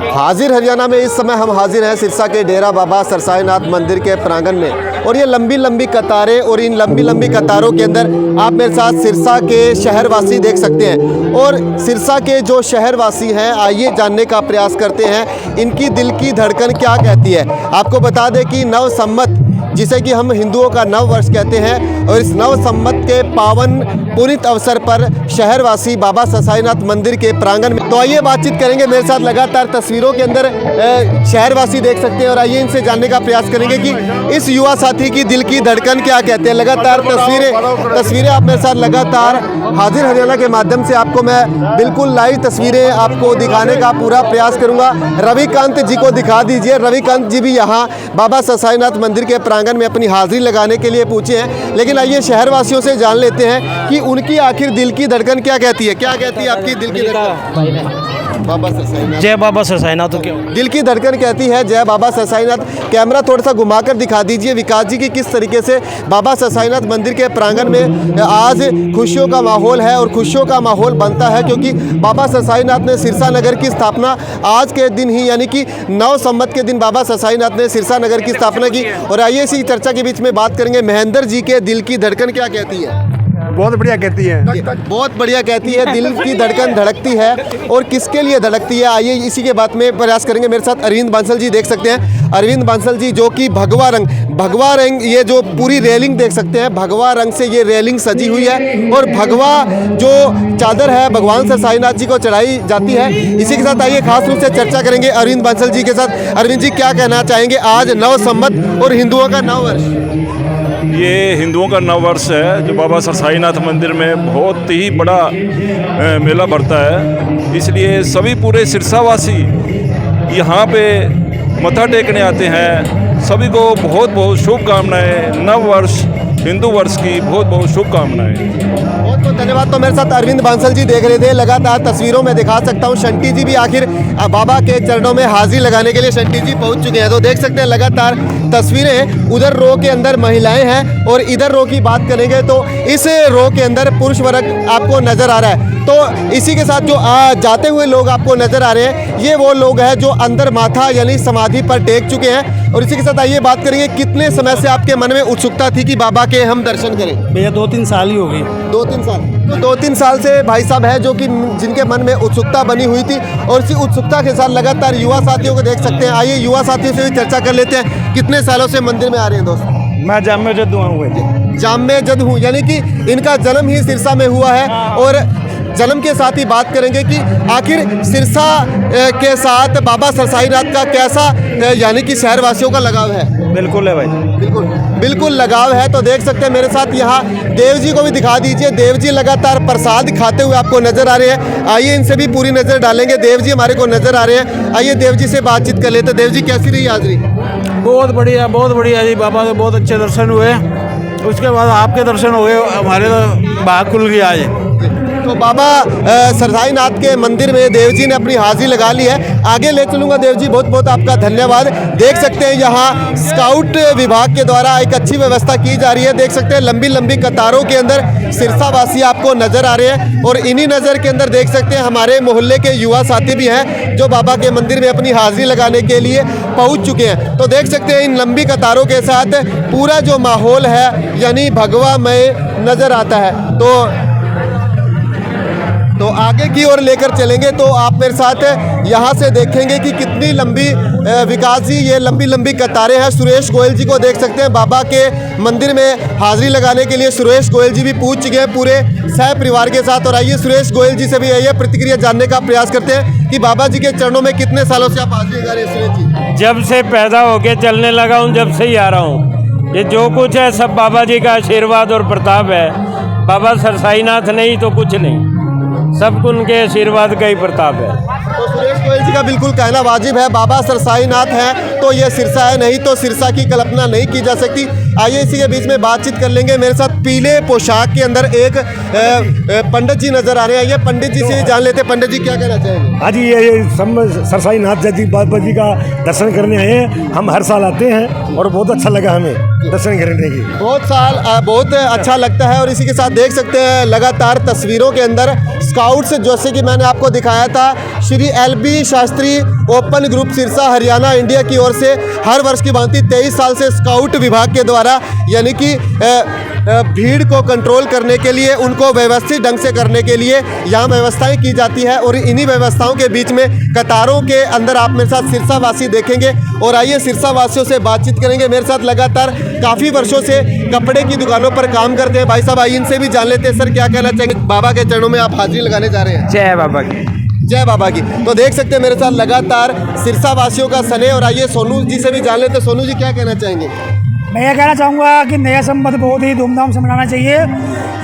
हाजिर हरियाणा में इस समय हम हाजिर हैं सिरसा के डेरा बाबा सरसाईनाथ मंदिर के प्रांगण में, और ये लंबी लंबी कतारें, और इन लंबी लंबी कतारों के अंदर आप मेरे साथ सिरसा के शहरवासी देख सकते हैं। और सिरसा के जो शहरवासी हैं, आइए जानने का प्रयास करते हैं इनकी दिल की धड़कन क्या कहती है। आपको बता दें कि नव संवत, जिसे कि हम हिंदुओं का नव वर्ष कहते हैं, और इस नव संवत के पावन पुनीत अवसर पर शहरवासी बाबा सरसाईनाथ मंदिर के प्रांगण में, तो आइए बातचीत करेंगे मेरे साथ। लगातार तस्वीरों के अंदर शहरवासी देख सकते हैं, और आइए इनसे जानने का प्रयास करेंगे कि इस युवा साथी की दिल की धड़कन क्या कहते हैं। लगातार तस्वीरें आप मेरे साथ लगातार हाजिर हरियाणा के माध्यम से आपको मैं बिल्कुल लाइव तस्वीरें आपको दिखाने का पूरा प्रयास करूंगा। रविकांत जी को दिखा दीजिए। रविकांत जी भी यहाँ बाबा सरसाईनाथ मंदिर के प्रांगण में अपनी हाजिरी लगाने के लिए पहुंचे हैं, लेकिन आइए शहरवासियों से जान लेते हैं कि उनकी आखिर दिल की धड़कन क्या कहती है। क्या कहती है आपकी दिल की धड़कन? बाबा सरसाईनाथ, जय बाबा सरसाईनाथ। तो क्या दिल की धड़कन कहती है जय बाबा सरसाईनाथ। कैमरा थोड़ा सा घुमाकर दिखा दीजिए विकास जी की किस तरीके से बाबा सरसाईनाथ मंदिर के प्रांगण में आज खुशियों का माहौल है, और खुशियों का माहौल बनता है क्योंकि बाबा सरसाईनाथ ने सिरसा नगर की स्थापना आज के दिन ही, यानी कि 9 संवत के दिन बाबा सरसाईनाथ ने सिरसा नगर की स्थापना की। और आइए इसी चर्चा के बीच में बात करेंगे महेंद्र जी के दिल की धड़कन क्या कहती है। बहुत बढ़िया कहती है, बहुत बढ़िया कहती है। दिल की धड़कन धड़कती है, और किसके लिए धड़कती है, आइए इसी के बात में प्रयास करेंगे। मेरे साथ अरविंद बांसल जी देख सकते हैं। अरविंद बांसल जी जो कि भगवा रंग, ये जो पूरी रेलिंग देख सकते हैं, भगवा रंग से ये रेलिंग सजी हुई है, और भगवा जो चादर है भगवान सरसाईनाथ जी को चढ़ाई जाती है। इसी के साथ आइए खास रूप से चर्चा करेंगे अरविंद बांसल जी के साथ। अरविंद जी क्या कहना चाहेंगे आज नव संवत और हिंदुओं का नव वर्ष? ये हिंदुओं का नव वर्ष है जो बाबा सरसाईनाथ मंदिर में बहुत ही बड़ा मेला भरता है, इसलिए सभी पूरे सिरसावासी यहाँ पे मत्था टेकने आते हैं। सभी को बहुत बहुत शुभकामनाएं। नव वर्ष हिंदू वर्ष की बहुत बहुत शुभकामनाएं। बहुत बहुत धन्यवाद। तो मेरे साथ अरविंद बांसल जी देख रहे थे। लगातार तस्वीरों में दिखा सकता हूँ शंटी जी भी आखिर बाबा के चरणों में हाजिरी लगाने के लिए शंटी जी पहुंच चुके हैं। तो देख सकते हैं लगातार तस्वीरें, उधर रो के अंदर महिलाएं हैं, और इधर रो की बात करेंगे तो इस रो के अंदर पुरुष वर्ग आपको नजर आ रहा है। तो इसी के साथ जो जाते हुए लोग आपको नजर आ रहे हैं, ये वो लोग हैं जो अंदर माथा यानी समाधि पर टेक चुके हैं। और इसी के साथ आइए बात करेंगे कितने समय से आपके मन में उत्सुकता थी कि बाबा के हम दर्शन करें? भैया 2-3 साल ही हो गई। 2-3 साल। तो 2-3 साल से भाई साहब है जो कि जिनके मन में उत्सुकता बनी हुई थी, और इसी उत्सुकता के साथ लगातार युवा साथियों को देख सकते हैं। आइए युवा साथियों से भी चर्चा कर लेते हैं। कितने सालों से मंदिर में आ रहे हैं दोस्त? मैं जामे जद हुआ जामे जद हूँ, यानी कि इनका जन्म ही सिरसा में हुआ है। और जन्म के साथ ही बात करेंगे कि आखिर सिरसा के साथ बाबा सरसाईनाथ का कैसा यानी कि शहरवासियों का लगाव है। बिल्कुल है भाई, बिल्कुल लगाव है। तो देख सकते हैं मेरे साथ यहाँ देव जी को भी दिखा दीजिए। देव जी लगातार प्रसाद खाते हुए आपको नजर आ रहे हैं। आइए इनसे भी पूरी नज़र डालेंगे। देव जी हमारे को नजर आ रहे हैं। आइए देव जी से बातचीत कर लेते। देव जी कैसी रही हाजिरी? बहुत बढ़िया जी। बाबा के बहुत अच्छे दर्शन हुए, उसके बाद आपके दर्शन हो गए, हमारे तो भाग खुल गया आज। तो बाबा सरसाईनाथ के मंदिर में देव जी ने अपनी हाजिरी लगा ली है। आगे ले चलूँगा देव जी, बहुत बहुत आपका धन्यवाद। देख सकते हैं यहाँ स्काउट विभाग के द्वारा एक अच्छी व्यवस्था की जा रही है। देख सकते हैं लंबी लंबी कतारों के अंदर सिरसावासी आपको नज़र आ रहे हैं, और इन्हीं नज़र के अंदर देख सकते हैं हमारे मोहल्ले के युवा साथी भी हैं जो बाबा के मंदिर में अपनी हाजिरी लगाने के लिए पहुँच चुके हैं। तो देख सकते हैं इन लंबी कतारों के साथ पूरा जो माहौल है यानी भगवामय नज़र आता है। तो आगे की ओर लेकर चलेंगे तो आप मेरे साथ यहाँ से देखेंगे कि कितनी लंबी विकास जी ये लंबी लंबी कतारें हैं। सुरेश गोयल जी को देख सकते हैं बाबा के मंदिर में हाजिरी लगाने के लिए। सुरेश गोयल जी भी पहुँच चुके हैं पूरे सह परिवार के साथ। और आइए सुरेश गोयल जी से भी आइए प्रतिक्रिया जानने का प्रयास करते हैं कि बाबा जी के चरणों में कितने सालों से आप हाजिरी लगा रहे हैं। सुरेश जी, जब से पैदा होके चलने लगा हूँ, जब से ही आ रहा हूँ। ये जो कुछ है सब बाबा जी का आशीर्वाद और प्रताप है। बाबा सरसाईनाथ नहीं तो कुछ नहीं, सब उनके आशीर्वाद का ही प्रताप है। तो सुरेश गोयल जी का बिल्कुल कहना वाजिब है। बाबा सरसाईनाथ हैं तो ये सिरसा है, नहीं तो सिरसा की कल्पना नहीं की जा सकती। आइए इसी के बीच में बातचीत कर लेंगे। मेरे साथ पीले पोशाक के अंदर एक पंडित जी नजर आ रहे हैं। ये पंडित जी से जान लेते हैं, पंडित जी क्या कहना चाहेंगे? आज ये सरसाई नाथ जी बाबा जी का दर्शन करने आए हैं। हम हर साल आते हैं और बहुत अच्छा लगा हमें दर्शन करने की। बहुत अच्छा लगता है। और इसी के साथ देख सकते हैं लगातार तस्वीरों के अंदर स्काउट्स, जैसे कि मैंने आपको दिखाया था, Shri LB Shastri open group Sirsa Haryana India की ओर से हर वर्ष की भांति 23 साल से स्काउट विभाग के द्वारा यानी कि भीड़ को कंट्रोल करने के लिए, उनको व्यवस्थित ढंग से करने के लिए यहाँ व्यवस्थाएं की जाती है। और इन्हीं व्यवस्थाओं के बीच में कतारों के अंदर आप मेरे साथ सिरसा वासी देखेंगे। और आइए सिरसा वासियों से बातचीत करेंगे। मेरे साथ लगातार काफ़ी वर्षों से कपड़े की दुकानों पर काम करते हैं भाई साहब, आइए इनसे भी जान लेते हैं। सर क्या कहना चाहेंगे? बाबा के चरणों में आप हाजिरी लगाने जा रहे हैं। जय बाबा की। जय बाबा की। तो देख सकते हैं मेरे साथ लगातार सिरसा वासियों का स्नेह। और आइए सोनू जी से भी जान लेते हैं। सोनू जी क्या कहना चाहेंगे? मैं ये कहना चाहूँगा कि नया संवत बहुत ही धूमधाम से मनाना चाहिए।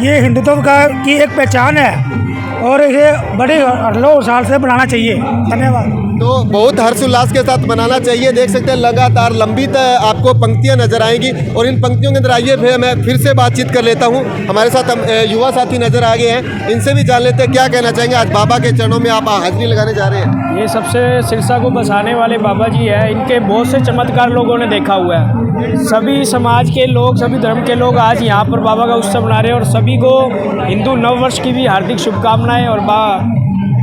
ये हिंदुत्व की एक पहचान है और इसे बड़े हर्षोल्लास से मनाना चाहिए। धन्यवाद। तो बहुत हर्षोल्लास के साथ मनाना चाहिए। देख सकते हैं लगातार लंबी आपको पंक्तियां नजर आएंगी। और इन पंक्तियों के अंदर आइए मैं फिर से बातचीत कर लेता हूं। हमारे साथ हम युवा साथी नजर आ गए हैं, इनसे भी जान लेते हैं क्या कहना चाहेंगे। आज बाबा के चरणों में आप हाजिरी लगाने जा रहे हैं। ये सबसे सिरसा को बसाने वाले बाबा जी हैं। इनके बहुत से चमत्कार लोगों ने देखा हुआ है। सभी समाज के लोग, सभी धर्म के लोग आज यहाँ पर बाबा का उत्सव मना रहे हैं। और सभी को हिंदू नववर्ष की भी हार्दिक शुभकामनाएं।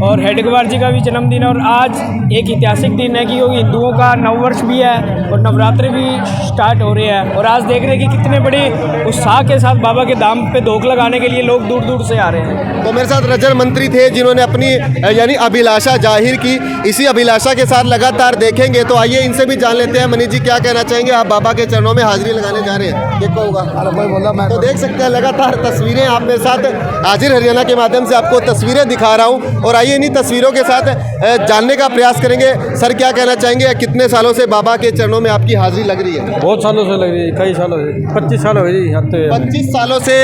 और हेडगेवार जी का भी जन्मदिन है। और आज एक ऐतिहासिक दिन है क्योंकि हिंदुओं का नववर्ष भी है और नवरात्रि भी स्टार्ट हो रहे हैं। और आज देख रहे हैं कि कितने बड़े उत्साह के साथ बाबा के धाम पे धोख लगाने के लिए लोग दूर दूर से आ रहे हैं। तो मेरे साथ रजत मंत्री थे जिन्होंने अपनी यानी अभिलाषा जाहिर की। इसी अभिलाषा के साथ लगातार देखेंगे। तो आइए इनसे भी जान लेते हैं। मनीष जी क्या कहना चाहेंगे? आप बाबा के चरणों में हाजिरी लगाने जा रहे हैं, देखो होगा। तो देख सकते हैं लगातार तस्वीरें आप मेरे साथ हाजिर हरियाणा के माध्यम से आपको तस्वीरें दिखा रहा हूँ। और आइए इन्हीं तस्वीरों के साथ जानने का प्रयास करेंगे। सर क्या कहना चाहेंगे? कितने सालों से बाबा के चरणों में आपकी हाजिरी लग रही है? बहुत सालों से लग रही है, कई सालों से, 25 साल हो गए। 25 सालों से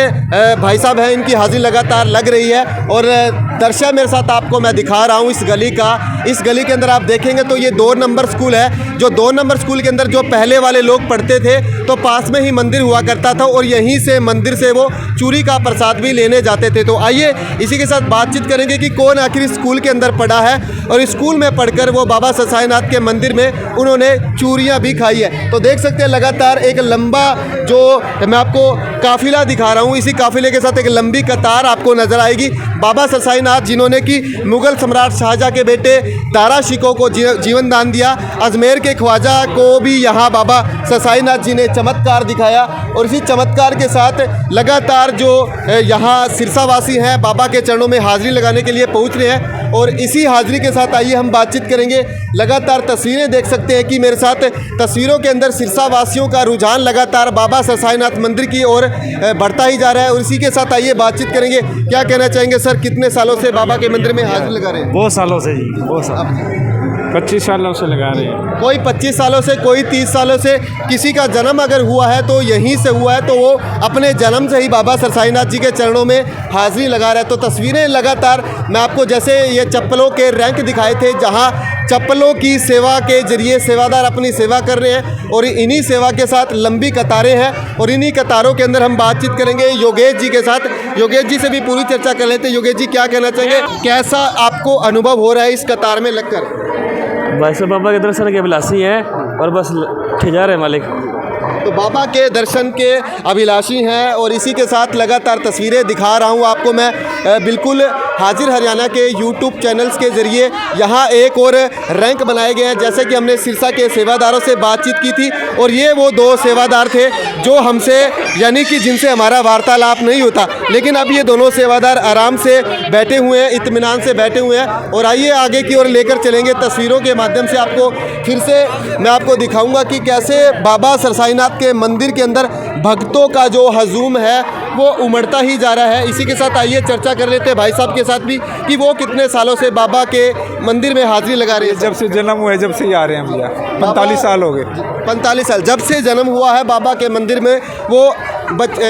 भाई साहब हैं, इनकी हाजिरी लगातार लग रही है। और दर्शक मेरे साथ आपको मैं दिखा रहा हूँ इस गली का। इस गली के अंदर आप देखेंगे तो ये 2 नंबर स्कूल है। जो 2 नंबर स्कूल के अंदर जो पहले वाले लोग पढ़ते थे तो पास में ही मंदिर हुआ करता था और यहीं से मंदिर से वो चूरी का प्रसाद भी लेने जाते थे। तो आइए इसी के साथ बातचीत करेंगे कि कौन आखिर स्कूल के अंदर पढ़ा है और स्कूल में पढ़कर वो बाबा सरसाई नाथ के मंदिर में उन्होंने चूरियाँ भी खाई है। तो देख सकते हैं लगातार एक लंबा जो मैं आपको काफिला दिखा रहा हूँ, इसी काफिले के साथ एक लंबी कतार आपको नजर आएगी। बाबा सरसाई नाथ जिन्होंने कि मुगल सम्राट शाहजहाँ के बेटे दारा शिकोह को जीवन दान दिया, अजमेर के ख्वाजा को भी यहाँ बाबा सरसाई नाथ जी ने चमत्कार दिखाया। और इसी चमत्कार के साथ लगातार जो यहाँ सिरसावासी हैं बाबा के चरणों में हाजिरी लगाने के लिए पहुँच रहे हैं। और इसी हाजिरी के साथ आइए हम बातचीत करेंगे। लगातार तस्वीरें देख सकते हैं कि मेरे साथ तस्वीरों के अंदर सिरसावासियों का रुझान लगातार बाबा सरसाई नाथ मंदिर की ओर बढ़ता ही जा रहा है। और इसी के साथ आइए बातचीत करेंगे। क्या कहना चाहेंगे सर, कितने सालों से बाबा के मंदिर में हाजिरी लगा रहे हैं? बहुत सालों से जी, बहुत साल, 25 सालों से लगा रहे हैं। कोई 25 सालों से, कोई 30 सालों से। किसी का जन्म अगर हुआ है तो यहीं से हुआ है, तो वो अपने जन्म से ही बाबा सरसाई नाथ जी के चरणों में हाजिरी लगा रहा है। तो तस्वीरें लगातार मैं आपको जैसे ये चप्पलों के रैंक दिखाए थे, जहां चप्पलों की सेवा के जरिए सेवादार अपनी सेवा कर रहे हैं। और इन्हीं सेवा के साथ लंबी कतारें हैं। और इन्हीं कतारों के अंदर हम बातचीत करेंगे योगेश जी के साथ। योगेश जी से भी पूरी चर्चा कर लेते हैं। योगेश जी क्या कहना चाहेंगे? कैसा आपको अनुभव हो रहा है इस कतार में लगकर? वैसे बाबा के दर्शन के अभिलाषी हैं और बस ठिजा रहे मालिक। तो बाबा के दर्शन के अभिलाषी हैं। और इसी के साथ लगातार तस्वीरें दिखा रहा हूँ आपको मैं बिल्कुल हाजिर हरियाणा के YouTube चैनल्स के ज़रिए। यहाँ एक और रैंक बनाए गए हैं, जैसे कि हमने सिरसा के सेवादारों से बातचीत की थी। और ये वो 2 सेवादार थे जो हमसे यानी कि जिनसे हमारा वार्तालाप नहीं होता, लेकिन अब ये दोनों सेवादार आराम से बैठे हुए हैं, इत्मीनान से बैठे हुए हैं। और आइए आगे की ओर लेकर चलेंगे तस्वीरों के माध्यम से। आपको फिर से मैं आपको दिखाऊंगा कि कैसे बाबा सरसाई नाथ के मंदिर के अंदर भक्तों का जो हजूम है वो उमड़ता ही जा रहा है। इसी के साथ आइए चर्चा कर लेते हैं भाई साहब के साथ भी कि वो कितने सालों से बाबा के मंदिर में हाजिरी लगा रहे हैं। जब से जन्म हुआ है, जब से ही आ रहे हैं भैया, 45 साल हो गए। 45 साल जब से जन्म हुआ है बाबा के मंदिर में, वो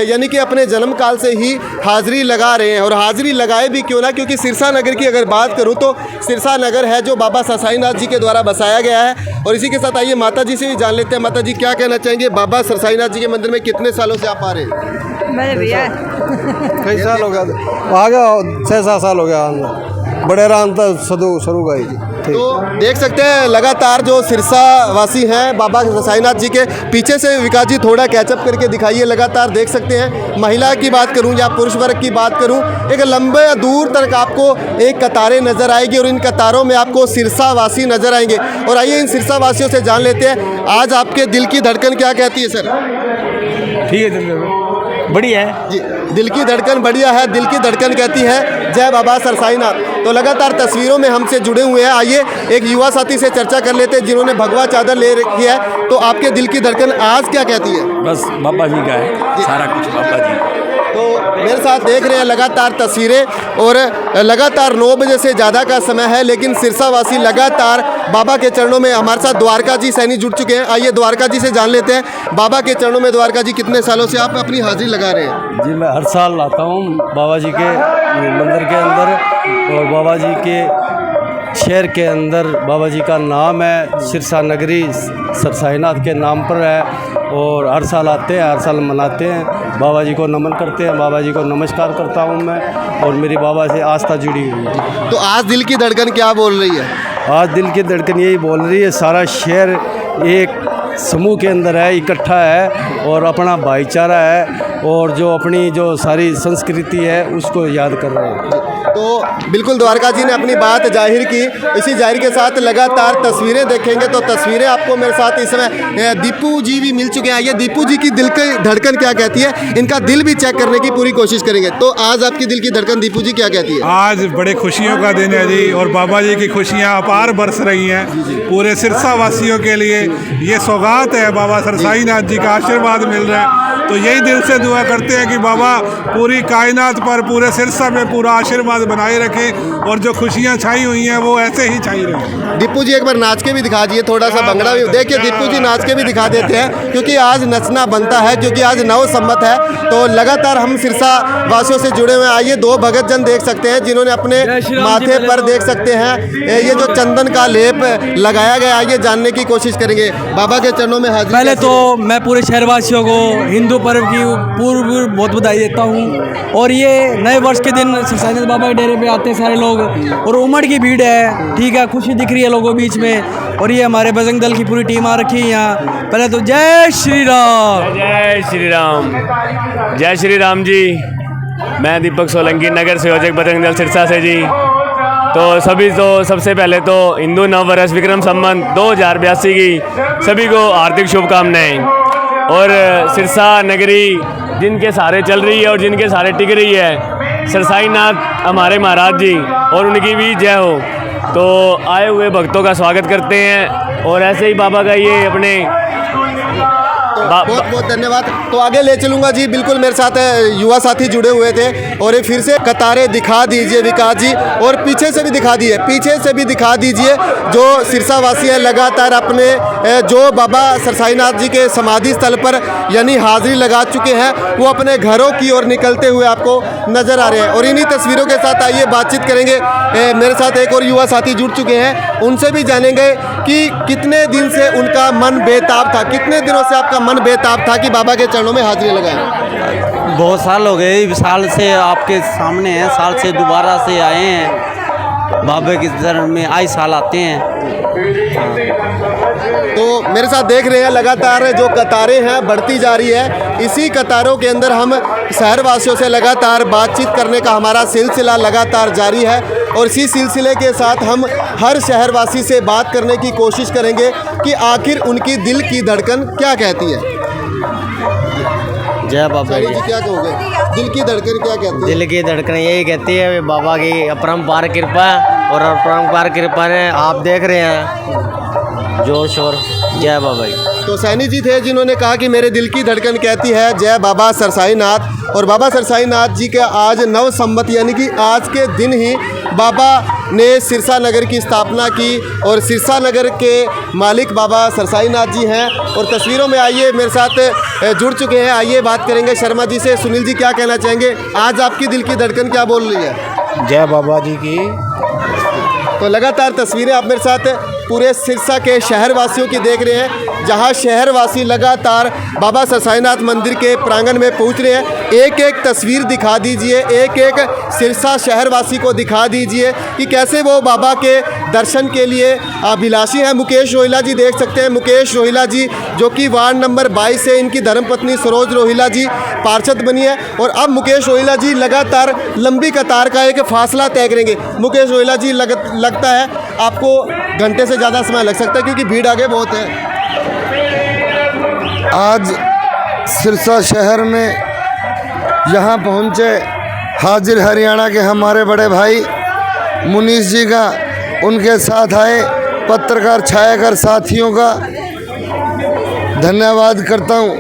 यानी कि अपने जन्म काल से ही हाज़िरी लगा रहे हैं। और हाज़िरी लगाए भी क्यों ना, क्योंकि सिरसा नगर की अगर बात करूं तो सिरसा नगर है जो बाबा सरसाई नाथ जी के द्वारा बसाया गया है। और इसी के साथ आइए माता जी से भी जान लेते हैं। माता जी क्या कहना चाहेंगे, बाबा सरसाई नाथ जी के मंदिर में कितने सालों से आप आ रहे हैं? मैं भैया कई साल हो गया, आ गया 6-7 साल हो गया, बड़े राम तक शुरू गई जी। तो देख सकते हैं लगातार जो सिरसा वासी हैं बाबा सरसाईनाथ जी के पीछे से विकास जी थोड़ा कैचअप करके दिखाइए। लगातार देख सकते हैं, महिला की बात करूं या पुरुष वर्ग की बात करूं, एक लंबे दूर तक आपको एक कतारें नज़र आएगी और इन कतारों में आपको सिरसा वासी नज़र आएंगे। और आइए इन सिरसा वासियों से जान लेते हैं, आज आपके दिल की धड़कन क्या कहती है सर? ठीक है, बढ़िया है जी, दिल की धड़कन बढ़िया है, दिल की धड़कन कहती है जय बाबा सरसाईनाथ। तो लगातार तस्वीरों में हमसे जुड़े हुए हैं। आइए एक युवा साथी से चर्चा कर लेते हैं जिन्होंने भगवा चादर ले रखी है। तो आपके दिल की धड़कन आज क्या कहती है? बस बाबा जी का है, सारा कुछ बाबा जी। तो मेरे साथ देख रहे हैं लगातार तस्वीरें और लगातार 9 बजे से ज़्यादा का समय है, लेकिन सिरसावासी लगातार बाबा के चरणों में। हमारे साथ द्वारका जी सैनी जुड़ चुके हैं। आइए द्वारका जी से जान लेते हैं, बाबा के चरणों में द्वारका जी कितने सालों से आप अपनी हाजिरी लगा रहे हैं? जी मैं हर साल आता हूँ बाबा जी के मंदिर के अंदर, और बाबा जी के शहर के अंदर बाबा जी का नाम है, सिरसा नगरी सरसाईनाथ के नाम पर है। और हर साल आते हैं, हर साल मनाते हैं, बाबा जी को नमन करते हैं, बाबा जी को नमस्कार करता हूँ मैं, और मेरी बाबा से आस्था जुड़ी हुई है। तो आज दिल की धड़कन क्या बोल रही है? आज दिल की धड़कन यही बोल रही है, सारा शहर एक समूह के अंदर है, इकट्ठा है और अपना भाईचारा है, और जो अपनी जो सारी संस्कृति है उसको याद कर रहे हैं। तो बिल्कुल द्वारका जी ने अपनी बात जाहिर की। इसी जाहिर के साथ लगातार तस्वीरें देखेंगे तो तस्वीरें आपको मेरे साथ इस समय दीपू जी भी मिल चुके हैं। आइए दीपू जी की दिल की धड़कन क्या कहती है, इनका दिल भी चेक करने की पूरी कोशिश करेंगे। तो आज आपकी दिल की धड़कन दीपू जी क्या कहती है? आज बड़े खुशियों का दिन है जी, और बाबा जी की खुशियाँ अपार बरस रही हैं पूरे सिरसा वासियों के लिए। ये सौगात है, बाबा सरसाईनाथ जी का आशीर्वाद मिल रहा है। तो यही दिल से दुआ करते हैं कि बाबा पूरी कायनात पर, पूरे सिरसा में पूरा आशीर्वाद बनाए रखें, और जो खुशियाँ छाई हुई हैं वो ऐसे ही छाई रहें। दीपू जी एक बार नाच के भी दिखा दिए, थोड़ा सा भंगड़ा भी देखिए, दीपू जी नाच के भी दिखा देते हैं, क्योंकि आज नचना बनता है, क्योंकि आज नव संवत है। तो लगातार हम सिरसा वासियों से जुड़े हुए हैं। आइए 2 भगत जन देख सकते हैं जिन्होंने अपने माथे पर देख सकते हैं ये जो चंदन का लेप लगाया गया। आइए जानने की कोशिश करेंगे, बाबा के चरणों में हाजिर। पहले तो मैं पूरे शहरवासियों को हिंदू पर्व की पूर्व बहुत बधाई देता हूँ। और ये नए वर्ष के दिन सरसाईनाथ बाबा के डेरे पे आते हैं सारे लोग, और उमड़ की भीड़ है, ठीक है, खुशी दिख रही है लोगों के बीच में। और ये हमारे बजरंग दल की पूरी टीम आ रखी है यहाँ। पहले तो जय श्री राम। जय श्री राम, जय श्री राम जी। मैं दीपक सोलंकी, नगर संयोजक बजरंग दल सिरसा से जी। तो सबसे पहले तो हिंदू नव वर्ष विक्रम संवत 2082 की सभी को हार्दिक शुभकामनाएं। और सिरसा नगरी जिनके सहारे चल रही है और जिनके सहारे टिक रही है, सरसाईनाथ हमारे महाराज जी, और उनकी भी जय हो। तो आए हुए भक्तों का स्वागत करते हैं, और ऐसे ही बाबा का ये अपने बहुत बहुत धन्यवाद। तो आगे ले चलूँगा जी, बिल्कुल मेरे साथ युवा साथी जुड़े हुए थे, और एक फिर से कतारें दिखा दीजिए विकास जी, और पीछे से भी दिखा दीजिए, पीछे से भी दिखा दीजिए। जो सिरसा वासी हैं लगातार अपने जो बाबा सरसाईनाथ जी के समाधि स्थल पर यानी हाजिरी लगा चुके हैं, वो अपने घरों की ओर निकलते हुए आपको नज़र आ रहे हैं। और इन्हीं तस्वीरों के साथ आइए बातचीत करेंगे। मेरे साथ एक और युवा साथी जुड़ चुके हैं, उनसे भी जानेंगे कि कितने दिन से उनका मन बेताब था, कितने दिनों से आपका मन बेताब था कि बाबा के चरणों में हाजिरी लगाएं? बहुत साल हो गए, साल से आपके सामने हैं, साल से दोबारा से आए हैं बाबा के चरण में, आए साल आते हैं। तो मेरे साथ देख रहे हैं लगातार जो कतारें हैं बढ़ती जा रही है। इसी कतारों के अंदर हम शहरवासियों से लगातार बातचीत करने का हमारा सिलसिला लगातार जारी है, और इसी सिलसिले के साथ हम हर शहरवासी से बात करने की कोशिश करेंगे कि आखिर उनकी दिल की धड़कन क्या कहती है। जय बाबा जी। क्या कहोगे, दिल की धड़कन क्या कहती है? दिल की धड़कन यही कहती है बाबा की अपरंपार कृपा, और अपरंपार कृपा ने आप देख रहे हैं जोर शोर। जय बाबा जी। तो सैनी जी थे जिन्होंने कहा कि मेरे दिल की धड़कन कहती है जय बाबा सरसाईनाथ। और बाबा सरसाईनाथ जी के आज नव संवत यानी कि आज के दिन ही बाबा ने सिरसा नगर की स्थापना की और सिरसा नगर के मालिक बाबा सरसाई नाथ जी हैं और तस्वीरों में आइए मेरे साथ जुड़ चुके हैं। आइए बात करेंगे शर्मा जी से। सुनील जी क्या कहना चाहेंगे, आज आपकी दिल की धड़कन क्या बोल रही है? जय बाबा जी की। तो लगातार तस्वीरें आप मेरे साथ पूरे सिरसा के शहरवासियों की देख रहे हैं, जहां शहरवासी लगातार बाबा सरसाईनाथ मंदिर के प्रांगण में पहुंच रहे हैं। एक एक तस्वीर दिखा दीजिए, एक एक सिरसा शहरवासी को दिखा दीजिए कि कैसे वो बाबा के दर्शन के लिए अभिलाषी हैं। मुकेश रोहिला जी देख सकते हैं, मुकेश रोहिला जी जो कि वार्ड नंबर 22 से इनकी धर्मपत्नी सरोज रोहिला जी पार्षद बनी है और अब मुकेश रोहिला जी लगातार लंबी कतार का एक फासला तय करेंगे। मुकेश रोहिला जी लगता है आपको घंटे से ज़्यादा समय लग सकता है क्योंकि भीड़ आगे बहुत है। आज सिरसा शहर में यहाँ पहुँचे हाजिर हरियाणा के हमारे बड़े भाई मुनीश जी का, उनके साथ आए पत्रकार छायाकर साथियों का धन्यवाद करता हूँ।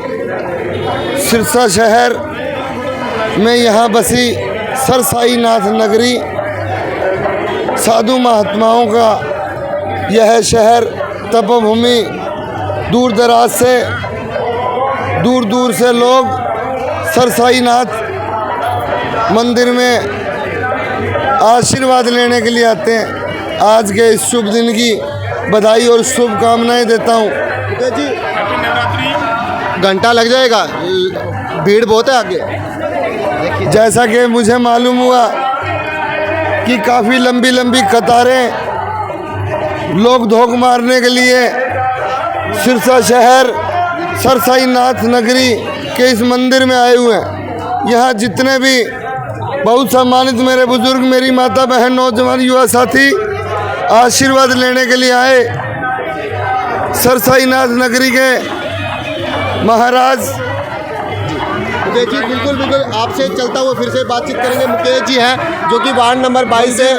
सिरसा शहर में यहाँ बसी सरसाईनाथ नगरी, साधु महात्माओं का यह शहर, तपोभूमि, दूर दराज से दूर दूर से लोग सरसाईनाथ मंदिर में आशीर्वाद लेने के लिए आते हैं। आज के इस शुभ दिन की बधाई और शुभकामनाएं देता हूँ। जी घंटा लग जाएगा, भीड़ बहुत है आगे। जैसा कि मुझे मालूम हुआ कि काफ़ी लंबी लंबी कतारें लोग धोख मारने के लिए सिरसा शहर सरसाईनाथ नगरी के इस मंदिर में आए हुए हैं। यहाँ जितने भी बहुत सम्मानित मेरे बुजुर्ग, मेरी माता बहन, नौजवान, युवा साथी आशीर्वाद लेने के लिए आए, सरसाईनाथ नगरी के महाराज। मुकेश जी बिल्कुल आपसे चलता हुआ फिर से बातचीत करेंगे। मुकेश जी हैं जो कि वार्ड नंबर 22 से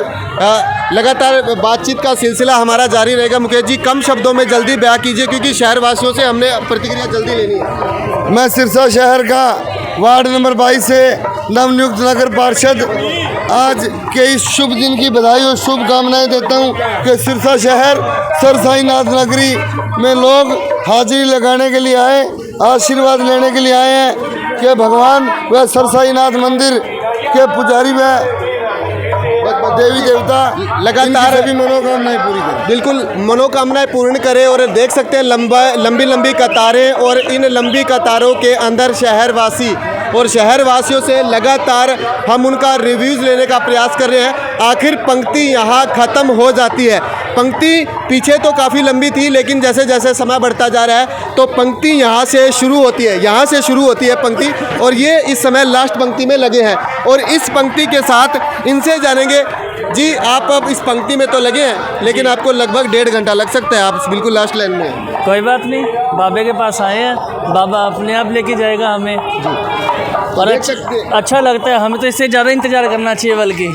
लगातार बातचीत का सिलसिला हमारा जारी रहेगा। मुकेश जी कम शब्दों में जल्दी बयां कीजिए क्योंकि शहरवासियों से हमने प्रतिक्रिया जल्दी लेनी है। मैं सिरसा शहर का वार्ड नंबर 22 से नवनियुक्त नगर पार्षद आज के इस शुभ दिन की बधाई और शुभकामनाएं देता हूं कि सिरसा शहर सरसाईनाथ नगरी में लोग हाजिरी लगाने के लिए आए, आशीर्वाद लेने के लिए आए हैं कि भगवान व सरसाईनाथ मंदिर के पुजारी व देवी देवता लगातार सभी मनोकामनाएं पूरी करें। बिल्कुल मनोकामनाएं पूर्ण करें। और देख सकते हैं लंबी लंबी कतारें और इन लंबी कतारों के अंदर शहरवासी और शहरवासियों से लगातार हम उनका रिव्यूज़ लेने का प्रयास कर रहे हैं। आखिर पंक्ति यहाँ ख़त्म हो जाती है। पंक्ति पीछे तो काफ़ी लंबी थी लेकिन जैसे जैसे समय बढ़ता जा रहा है तो पंक्ति यहाँ से शुरू होती है, यहाँ से शुरू होती है पंक्ति और ये इस समय लास्ट पंक्ति में लगे हैं। और इस पंक्ति के साथ इनसे जानेंगे। जी आप अब इस पंक्ति में तो लगे हैं लेकिन आपको लगभग 1.5 घंटा लग सकता है, आप बिल्कुल लास्ट लाइन में हैं। कोई बात नहीं, बाबे के पास आए हैं, बाबा अपने आप लेके जाएगा हमें। और अच्छा लगता है, हमें तो इससे ज़्यादा इंतज़ार करना चाहिए, बल्कि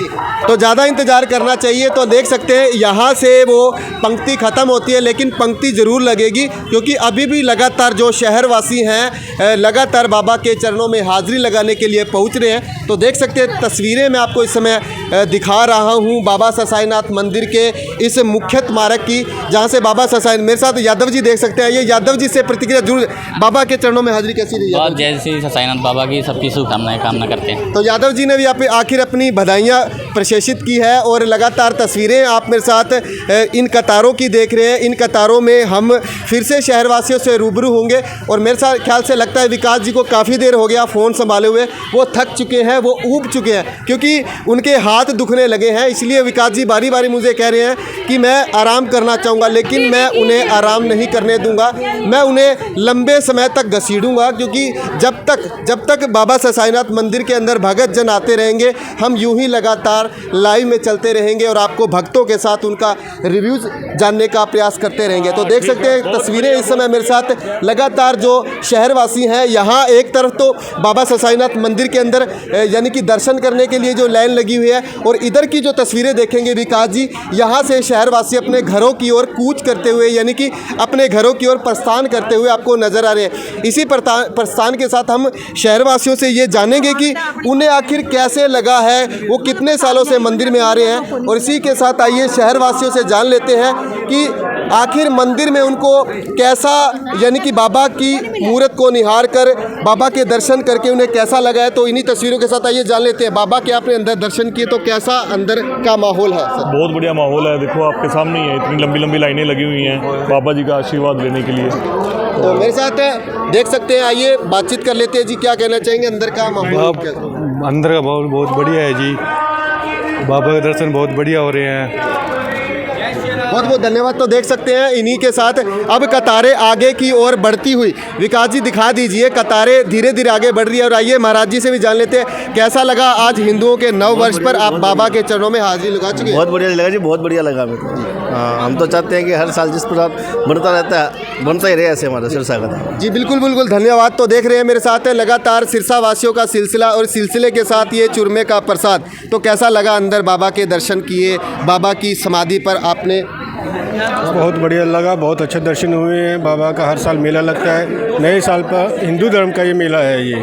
तो ज़्यादा इंतज़ार करना चाहिए। तो देख सकते हैं यहाँ से वो पंक्ति ख़त्म होती है लेकिन पंक्ति ज़रूर लगेगी क्योंकि अभी भी लगातार जो शहरवासी हैं लगातार बाबा के चरणों में हाज़िरी लगाने के लिए पहुँच रहे हैं। तो देख सकते हैं तस्वीरें मैं आपको इस समय दिखा रहा हूँ बाबा सरसाईनाथ मंदिर के इस मुख्य स्मारक की, जहाँ से बाबा सरसाई, मेरे साथ यादव जी देख सकते हैं। ये यादव जी से प्रतिक्रिया जरूर, बाबा के चरणों में हाजिरी कैसी रही? बहुत जय श्री सरसाईनाथ बाबा की सबकी शुभकामनाएं कामना करते हैं। तो यादव जी ने भी आखिर अपनी बधाइयाँ प्रशंसित की है और लगातार तस्वीरें आप मेरे साथ इन कतारों की देख रहे हैं। इन कतारों में हम फिर से शहरवासियों से रूबरू होंगे और मेरे साथ ख्याल से लगता है विकास जी को काफ़ी देर हो गया फ़ोन संभाले हुए, वो थक चुके हैं, वो ऊब चुके हैं क्योंकि उनके हाथ दुखने लगे हैं। इसलिए विकास जी बारी बारी मुझे कह रहे हैं कि मैं आराम करना चाहूँगा लेकिन मैं उन्हें आराम नहीं करने दूंगा, मैं उन्हें लंबे समय तक घसीटूँगा क्योंकि जब तक बाबा सरसाईनाथ मंदिर के अंदर भगत जन आते रहेंगे हम यूं ही लगातार लाइव में चलते रहेंगे और आपको भक्तों के साथ उनका रिव्यूज़ जानने का प्रयास करते रहेंगे। तो देख सकते हैं तस्वीरें इस समय मेरे साथ लगातार जो शहरवासी हैं, यहाँ एक तरफ तो बाबा सरसाईनाथ मंदिर के अंदर यानी कि दर्शन करने के लिए जो लाइन लगी हुई है और इधर की जो तस्वीरें देखेंगे विकास जी, यहाँ से शहरवासी अपने घरों की ओर कूच करते हुए यानी कि अपने घरों की ओर प्रस्थान करते हुए आपको नज़र आ रहे हैं। इसी प्रस्थान के साथ हम शहरवासियों से ये जानेंगे कि उन्हें आखिर कैसे लगा है, वो कितने साल सालों से मंदिर में आ रहे हैं। और इसी के साथ आइए शहर वासियों से जान लेते हैं कि आखिर मंदिर में उनको कैसा, यानी कि बाबा की मूर्त को निहार कर बाबा के दर्शन करके उन्हें कैसा लगा है। तो इन्हीं तस्वीरों के साथ आइए जान लेते हैं। बाबा के आपने अंदर दर्शन किए तो कैसा अंदर का माहौल है सर? बहुत बढ़िया माहौल है, देखो आपके सामने ही है, इतनी लंबी लंबी लाइनें लगी हुई हैं बाबा जी का आशीर्वाद लेने के लिए। तो मेरे साथ देख सकते हैं, आइए बातचीत कर लेते हैं जी। क्या कहना चाहेंगे अंदर का माहौल? अंदर का माहौल बहुत बढ़िया है जी, बाबा के दर्शन बहुत बढ़िया हो रहे हैं। बहुत बहुत धन्यवाद। तो देख सकते हैं इन्हीं के साथ अब कतारें आगे की ओर बढ़ती हुई, विकास जी दिखा दीजिए, कतारें धीरे धीरे आगे बढ़ रही है। और आइए महाराज जी से भी जान लेते हैं कैसा लगा आज हिंदुओं के नव वर्ष पर आप बाबा के चरणों में हाजिरी लगा चुके हैं। बहुत बढ़िया लगा जी, बहुत बढ़िया लगा मेरे को। हाँ, हम तो चाहते हैं कि हर साल जिस प्रकार बनता रहता है, बनता ही रहे ऐसे हमारा सिरसा का। जी बिल्कुल बिल्कुल धन्यवाद। तो देख रहे हैं मेरे साथ है लगातार सिरसा वासियों का सिलसिला, और सिलसिले के साथ ये चूरमे का प्रसाद। तो कैसा लगा अंदर बाबा के दर्शन किए, बाबा की समाधि पर आपने? बहुत बढ़िया लगा, बहुत अच्छे दर्शन हुए हैं। बाबा का हर साल मेला लगता है, नए साल पर हिंदू धर्म का ये मेला है ये।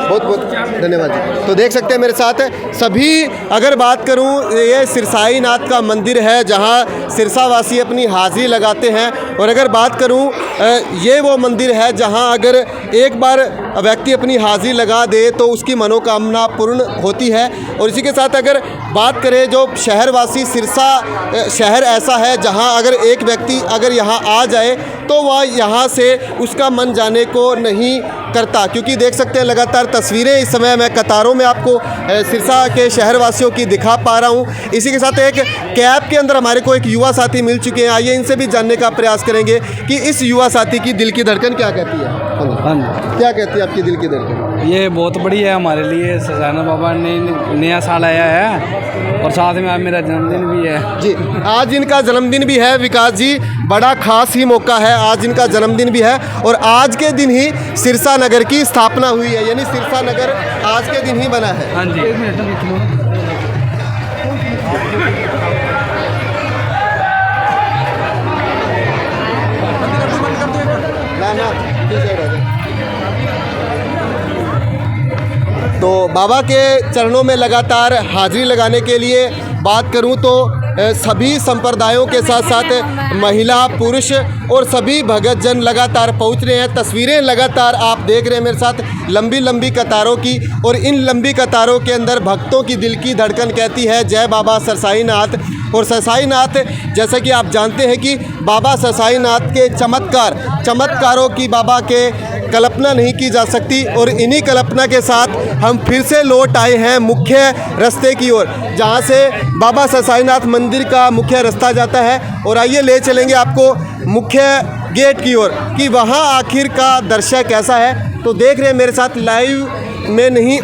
बहुत बहुत धन्यवाद जी। तो देख सकते हैं मेरे साथ सभी, अगर बात करूं, ये सिरसाई नाथ का मंदिर है जहां सिरसावासी अपनी हाजिरी लगाते हैं। और अगर बात करूं, ये वो मंदिर है जहां अगर एक बार व्यक्ति अपनी हाजिरी लगा दे तो उसकी मनोकामना पूर्ण होती है। और इसी के साथ अगर बात करें, जो शहरवासी, सिरसा शहर ऐसा है जहां अगर एक व्यक्ति अगर यहां आ जाए तो वह यहां से उसका मन जाने को नहीं करता। क्योंकि देख सकते हैं लगातार तस्वीरें इस समय मैं कतारों में आपको सिरसा के शहरवासियों की दिखा पा रहा हूं। इसी के साथ एक कैब के अंदर हमारे को एक युवा साथी मिल चुके हैं, आइए इनसे भी जानने का प्रयास करेंगे कि इस युवा साथी की दिल की धड़कन क्या कहती है। क्या कहती है आपकी दिल की धड़कन? ये बहुत बढ़िया है हमारे लिए, सरसाईनाथ बाबा ने नया साल आया है और साथ में आज मेरा जन्मदिन भी है जी। आज इनका जन्मदिन भी है विकास जी, बड़ा खास ही मौका है, आज इनका जन्मदिन भी है। और आज के दिन ही सिरसा नगर की स्थापना हुई है, यानी सिरसा नगर आज के दिन ही बना है। हाँ जी। तो बाबा के चरणों में लगातार हाजिरी लगाने के लिए बात करूं तो सभी संप्रदायों के साथ साथ महिला, पुरुष और सभी भगत जन लगातार पहुंच रहे हैं। तस्वीरें लगातार आप देख रहे हैं मेरे साथ लंबी लंबी कतारों की, और इन लंबी कतारों के अंदर भक्तों की दिल की धड़कन कहती है जय बाबा सरसाई नाथ। और सरसाई नाथ, जैसा कि आप जानते हैं कि बाबा सरसाई नाथ के चमत्कारों की बाबा के कल्पना नहीं की जा सकती। और इन्हीं कल्पना के साथ हम फिर से लौट आए हैं मुख्य रास्ते की ओर, जहां से बाबा सरसाई नाथ मंदिर का मुख्य रास्ता जाता है। और आइए ले चलेंगे आपको मुख्य गेट की ओर कि वहां आखिर का दृश्य कैसा है। तो देख रहे हैं मेरे साथ, लाइव में नहीं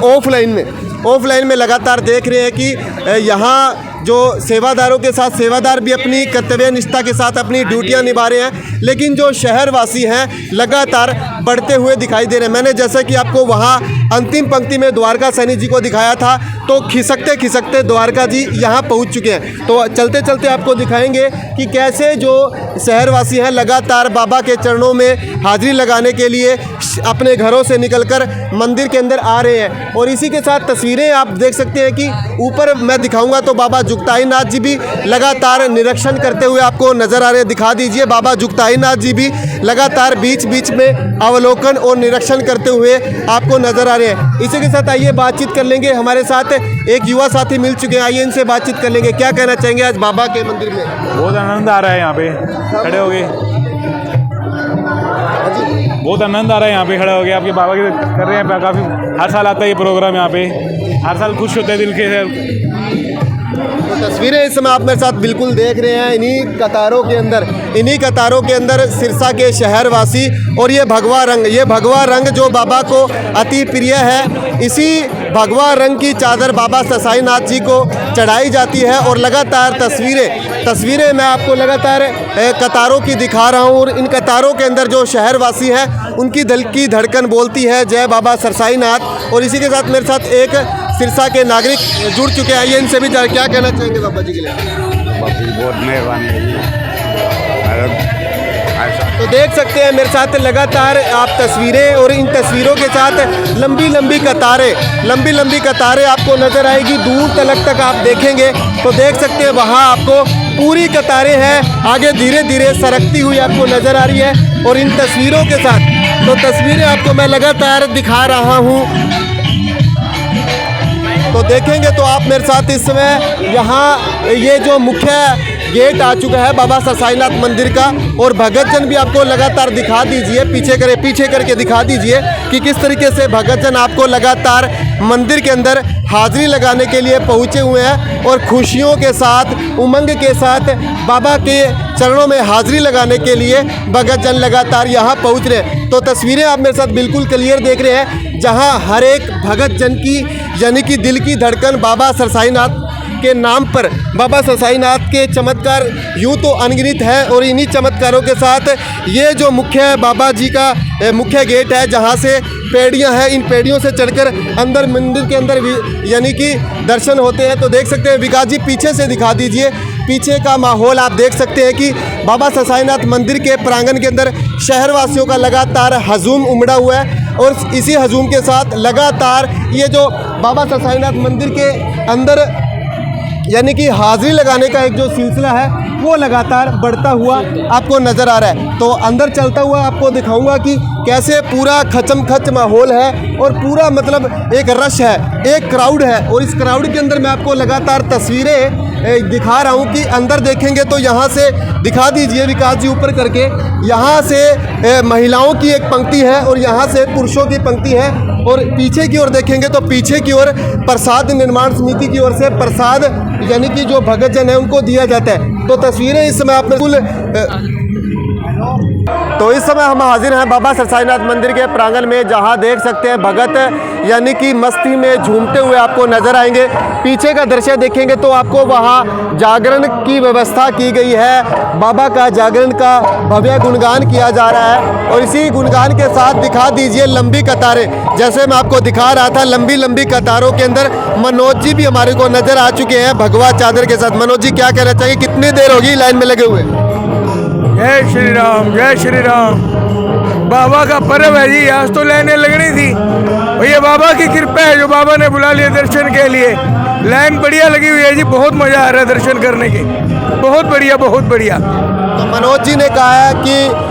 ऑफलाइन में लगातार देख रहे हैं कि यहाँ जो सेवादारों के साथ सेवादार भी अपनी कर्तव्य निष्ठा के साथ अपनी ड्यूटियां निभा रहे हैं, लेकिन जो शहरवासी हैं लगातार बढ़ते हुए दिखाई दे रहे हैं। मैंने जैसा कि आपको वहाँ अंतिम पंक्ति में द्वारका सैनी जी को दिखाया था, तो खिसकते खिसकते द्वारका जी यहाँ पहुँच चुके हैं। तो चलते चलते आपको दिखाएंगे कि कैसे जो शहरवासी हैं लगातार बाबा के चरणों में हाजिरी लगाने के लिए अपने घरों से निकलकर मंदिर के अंदर आ रहे हैं। और इसी के साथ तस्वीरें आप देख सकते हैं कि ऊपर मैं दिखाऊंगा तो बाबा जुगताई नाथ जी भी लगातार निरीक्षण करते हुए आपको नजर आ रहे हैं। दिखा दीजिए, बाबा जुगताई नाथ जी भी लगातार बीच बीच में अवलोकन और निरीक्षण करते हुए आपको नजर आ रहे हैं। इसी के साथ आइए बातचीत कर लेंगे, हमारे साथ एक युवा साथी मिल चुके हैं, आइए इनसे बातचीत कर लेंगे। क्या कहना चाहेंगे आज बाबा के मंदिर में? बहुत आनंद आ रहा है, यहाँ पे खड़े हो गए, बहुत आनंद आ रहा है यहाँ पे खड़े हो गए। आपके बाबा के कर रहे हैं, काफ़ी हर साल आता है ये प्रोग्राम यहाँ पे, हर साल खुश होते हैं दिल के। तो तस्वीरें इस समय आप मेरे साथ बिल्कुल देख रहे हैं, इन्हीं कतारों के अंदर सिरसा के शहरवासी। और ये भगवा रंग जो बाबा को अति प्रिय है, इसी भगवा रंग की चादर बाबा सरसाई नाथ जी को चढ़ाई जाती है। और लगातार तस्वीरें मैं आपको लगातार कतारों की दिखा रहा हूँ। और इन कतारों के अंदर जो शहरवासी हैं उनकी दिल की धड़कन बोलती है जय बाबा सरसाई नाथ। और इसी के साथ मेरे साथ एक सिरसा के नागरिक जुड़ चुके हैं, ये इनसे भी क्या कहना चाहेंगे बाबा जी के लिए? बहुत मेहरबानी है जी। तो देख सकते हैं मेरे साथ लगातार आप तस्वीरें, और इन तस्वीरों के साथ लंबी लंबी कतारें आपको नज़र आएगी। दूर तक आप देखेंगे तो देख सकते हैं वहाँ आपको पूरी कतारें हैं, आगे धीरे धीरे सरकती हुई आपको नज़र आ रही है। और इन तस्वीरों के साथ तो तस्वीरें आपको मैं लगातार दिखा रहा हूँ, तो देखेंगे तो आप मेरे साथ इस समय यहाँ ये जो मुख्य गेट आ चुका है बाबा सरसाईनाथ मंदिर का, और भगत जन भी आपको लगातार दिखा दीजिए, पीछे करके दिखा दीजिए कि किस तरीके से भगत जन आपको लगातार मंदिर के अंदर हाजिरी लगाने के लिए पहुँचे हुए हैं, और खुशियों के साथ, उमंग के साथ बाबा के चरणों में हाजिरी लगाने के लिए भगत जन लगातार यहाँ पहुँच रहे हैं। तो तस्वीरें आप मेरे साथ बिल्कुल क्लियर देख रहे हैं, जहाँ हर एक भगत जन की यानी कि दिल की धड़कन बाबा सरसाईनाथ के नाम पर, बाबा सरसाईनाथ के चमत्कार यूँ तो अनगिनत है, और इन्हीं चमत्कारों के साथ ये जो मुख्य बाबा जी का मुख्य गेट है, जहाँ से पेड़ियाँ हैं, इन पेड़ियों से चढ़कर अंदर मंदिर के अंदर यानी कि दर्शन होते हैं। तो देख सकते हैं विकास जी पीछे से दिखा दीजिए, पीछे का माहौल आप देख सकते हैं कि बाबा सरसाईनाथ मंदिर के प्रांगण के अंदर शहरवासियों का लगातार हजूम उमड़ा हुआ है, और इसी हजूम के साथ लगातार ये जो बाबा सरसाईनाथ मंदिर के अंदर यानी कि हाजिरी लगाने का एक जो सिलसिला है वो लगातार बढ़ता हुआ आपको नज़र आ रहा है। तो अंदर चलता हुआ आपको दिखाऊंगा कि कैसे पूरा खच माहौल है, और पूरा मतलब एक रश है, एक क्राउड है, और इस क्राउड के अंदर मैं आपको लगातार तस्वीरें दिखा रहा हूँ कि अंदर देखेंगे तो यहाँ से दिखा दीजिए विकास जी ऊपर करके, यहाँ से महिलाओं की एक पंक्ति है और यहाँ से पुरुषों की पंक्ति है, और पीछे की ओर देखेंगे तो पीछे की ओर प्रसाद निर्माण समिति की ओर से प्रसाद यानी कि जो भगत जन है उनको दिया जाता है। तो तस्वीरें इस समय आप बिल्कुल तो इस समय हम हाजिर हैं बाबा सरसाईनाथ मंदिर के प्रांगण में, जहां देख सकते हैं भगत यानी कि मस्ती में झूमते हुए आपको नजर आएंगे। पीछे का दृश्य देखेंगे तो आपको वहां जागरण की व्यवस्था की गई है, बाबा का जागरण का भव्य गुणगान किया जा रहा है, और इसी गुणगान के साथ दिखा दीजिए लंबी कतारें, जैसे मैं आपको दिखा रहा था लंबी लंबी कतारों के अंदर मनोज जी भी हमारे को नजर आ चुके हैं भगवा चादर के साथ। मनोज जी क्या कहना चाहिए, कितनी देर होगी लाइन में लगे हुए? जय श्री राम, जय श्री राम। बाबा का पर्व है जी, आज तो लाइनें लगनी थी, भैया बाबा की कृपा है जो बाबा ने बुला लिया दर्शन के लिए। लाइन बढ़िया लगी हुई है जी, बहुत मजा आ रहा है दर्शन करने की, बहुत बढ़िया बहुत बढ़िया। तो मनोज जी ने कहा है कि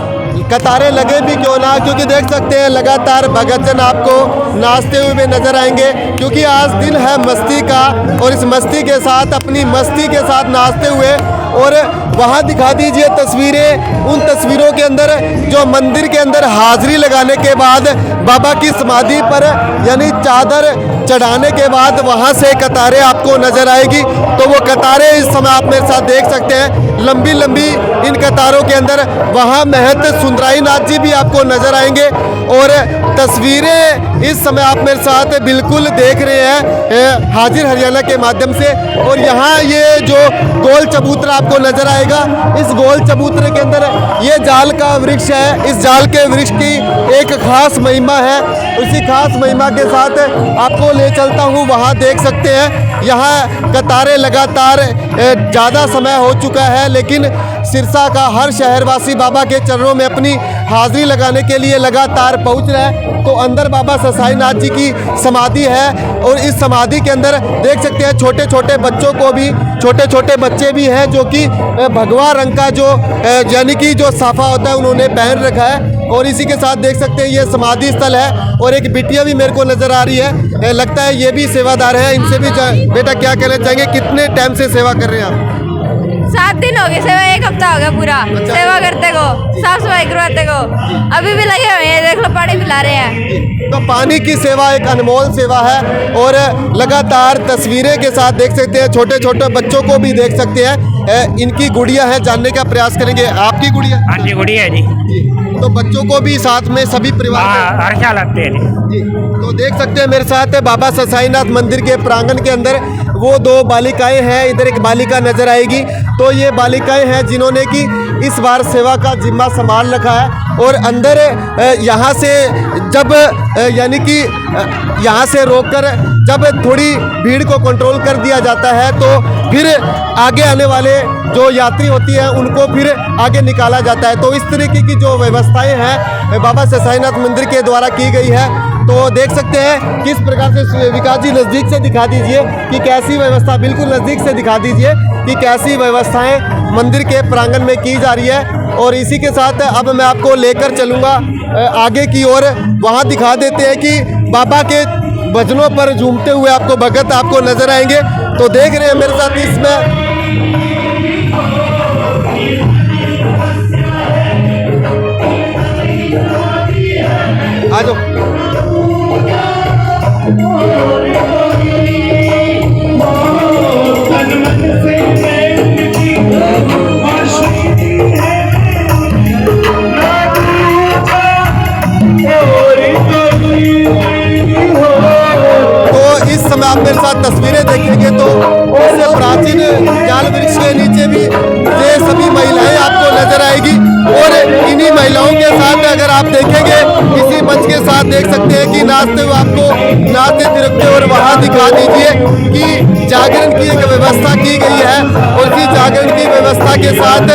कतारें लगे भी क्यों ना, क्योंकि देख सकते हैं लगातार भगत जन आपको नाचते हुए नजर आएंगे, क्योंकि आज दिन है मस्ती का, और इस मस्ती के साथ अपनी मस्ती के साथ नाचते हुए, और वहाँ दिखा दीजिए तस्वीरें, उन तस्वीरों के अंदर जो मंदिर के अंदर हाजिरी लगाने के बाद बाबा की समाधि पर यानी चादर चढ़ाने के बाद वहाँ से कतारें आपको नजर आएगी। तो वो कतारें इस समय आप मेरे साथ देख सकते हैं, लंबी लंबी इन कतारों के अंदर वहाँ महंत सुंदराई नाथ जी भी आपको नजर आएंगे, और तस्वीरें इस समय आप मेरे साथ बिल्कुल देख रहे हैं हाजिर हरियाणा के माध्यम से। और यहाँ ये जो गोल चबूतरा आपको नजर आएगा, इस गोल चबूतरे के अंदर ये जाल का वृक्ष है, इस जाल के वृक्ष की एक खास महिमा है, उसी खास महिमा के साथ आपको ले चलता हूँ। वहाँ देख सकते हैं यहाँ कतारें लगातार ज़्यादा समय हो चुका है, लेकिन सिरसा का हर शहरवासी बाबा के चरणों में अपनी हाजिरी लगाने के लिए लगातार पहुँच रहा है। तो अंदर बाबा सरसाईनाथ जी की समाधि है, और इस समाधि के अंदर देख सकते हैं छोटे छोटे बच्चों को भी, छोटे छोटे बच्चे भी हैं जो कि भगवा रंग का जो यानी कि जो साफा होता है उन्होंने पहन रखा है। और इसी के साथ देख सकते हैं ये समाधि स्थल है, और एक बिटिया भी मेरे को नज़र आ रही है, लगता है ये भी सेवादार है। इनसे भी बेटा क्या कहना चाहेंगे, कितने टाइम से सेवा कर रहे हैं आप? 7 दिन हो गए सेवा, 1 हफ्ता हो गया पूरा सेवा करते को, साफ सफाई करवाते को, अभी भी लगे हुए हैं, देख लो पानी पिला रहे हैं। तो पानी की सेवा एक अनमोल सेवा है, और लगातार तस्वीरें के साथ देख सकते हैं, छोटे छोटे बच्चों को भी देख सकते हैं। इनकी गुड़िया है, जानने का प्रयास करेंगे। आपकी गुड़िया? हाँ जी गुड़िया है जी। तो बच्चों को भी साथ में सभी परिवार हर साल आते हैं जी। तो देख सकते हैं मेरे साथ बाबा सरसाईनाथ मंदिर के प्रांगण के अंदर वो 2 बालिकाएं हैं, इधर एक बालिका नजर आएगी। तो ये बालिकाएं हैं जिन्होंने कि इस बार सेवा का जिम्मा संभाल रखा है, और अंदर यहाँ से जब यानी कि यहाँ से रोककर जब थोड़ी भीड़ को कंट्रोल कर दिया जाता है तो फिर आगे आने वाले जो यात्री होती हैं उनको फिर आगे निकाला जाता है। तो इस तरीके की जो व्यवस्थाएं हैं बाबा सरसाईनाथ मंदिर के द्वारा की गई है। तो देख सकते हैं किस प्रकार से, विकास जी नज़दीक से दिखा दीजिए कि कैसी व्यवस्था, बिल्कुल नज़दीक से दिखा दीजिए कि कैसी व्यवस्थाएं मंदिर के प्रांगण में की जा रही है। और इसी के साथ अब मैं आपको लेकर चलूँगा आगे की ओर, वहाँ दिखा देते हैं कि बाबा के भजनों पर झूमते हुए आपको भगत आपको नजर आएंगे। तो देख रहे हैं मेरे साथ इसमें आ जाओ। इस समय आप मेरे साथ तस्वीरें देखेंगे तो इससे प्राचीन जाल वृक्ष के नीचे भी ये सभी महिलाएं आपको नजर आएगी। और इन्हीं महिलाओं के साथ अगर आप देखेंगे इसी मंच के साथ देख सकते हैं कि नाचते हुए आपको नाचते थिरकते, और वहाँ दिखा दीजिए कि जागरण की एक व्यवस्था की गई है। और इसी जागरण की व्यवस्था के साथ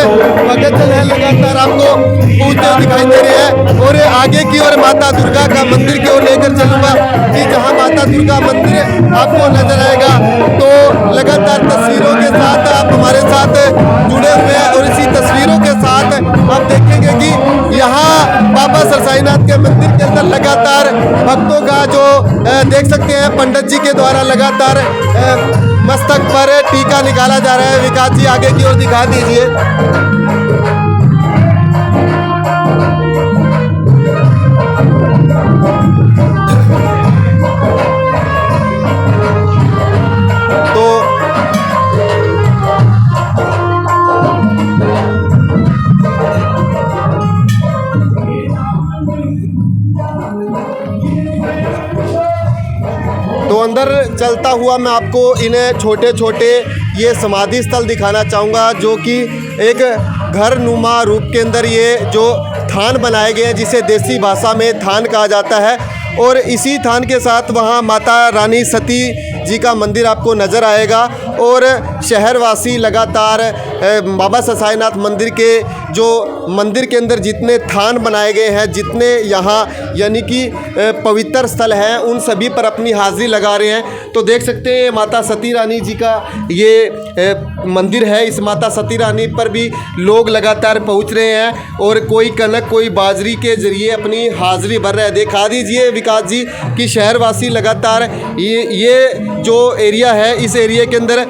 भगत जन है लगातार आपको पूजते दिखाई दे रहे हैं। और आगे की ओर माता दुर्गा का मंदिर की ओर लेकर चलूँगा कि जहाँ माता दुर्गा मंदिर आपको नजर आएगा। तो लगातार तस्वीरों के साथ आप हमारे साथ जुड़े हुए हैं। और इसी तस्वीरों के साथ आप देखेंगे कि यहाँ बाबा सरसाईनाथ के मंदिर के अंदर लगातार भक्तों का जो देख सकते हैं पंडित जी के द्वारा लगातार मस्तक पर टीका निकाला जा रहा है। विकास जी आगे की ओर दिखा दीजिए। तो अंदर चलता हुआ मैं आपको इन्हें छोटे छोटे ये समाधि स्थल दिखाना चाहूँगा, जो कि एक घर नुमा रूप के अंदर ये जो थान बनाए गए हैं जिसे देसी भाषा में थान कहा जाता है। और इसी थान के साथ वहाँ माता रानी सती जी का मंदिर आपको नज़र आएगा। और शहरवासी लगातार बाबा सरसाईनाथ मंदिर के जो मंदिर के अंदर जितने थान बनाए गए हैं, जितने यहाँ यानी कि पवित्र स्थल हैं, उन सभी पर अपनी हाज़िरी लगा रहे हैं। तो देख सकते हैं माता सती रानी जी का ये मंदिर है। इस माता सती रानी पर भी लोग लगातार पहुँच रहे हैं और कोई कनक कोई बाजरी के ज़रिए अपनी हाज़िरी भर रहे हैं। दिखा दीजिए विकास जी कि शहरवासी लगातार ये जो एरिया है, इस एरिया के अंदर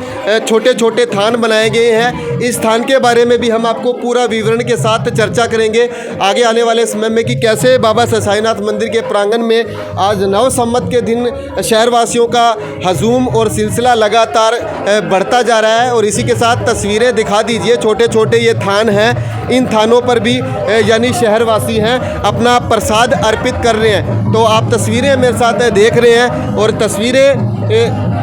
छोटे छोटे थान बनाए गए हैं। इस थान के बारे में भी हम आपको पूरा विवरण के साथ चर्चा करेंगे आगे आने वाले समय में कि कैसे बाबा सरसाईनाथ मंदिर के प्रांगण में आज नव संवत के दिन शहरवासियों का हजूम और सिलसिला लगातार बढ़ता जा रहा है। और इसी के साथ तस्वीरें दिखा दीजिए, छोटे छोटे ये थान हैं, इन थानों पर भी यानी शहरवासी हैं अपना प्रसाद अर्पित कर रहे हैं। तो आप तस्वीरें मेरे साथ देख रहे हैं और तस्वीरें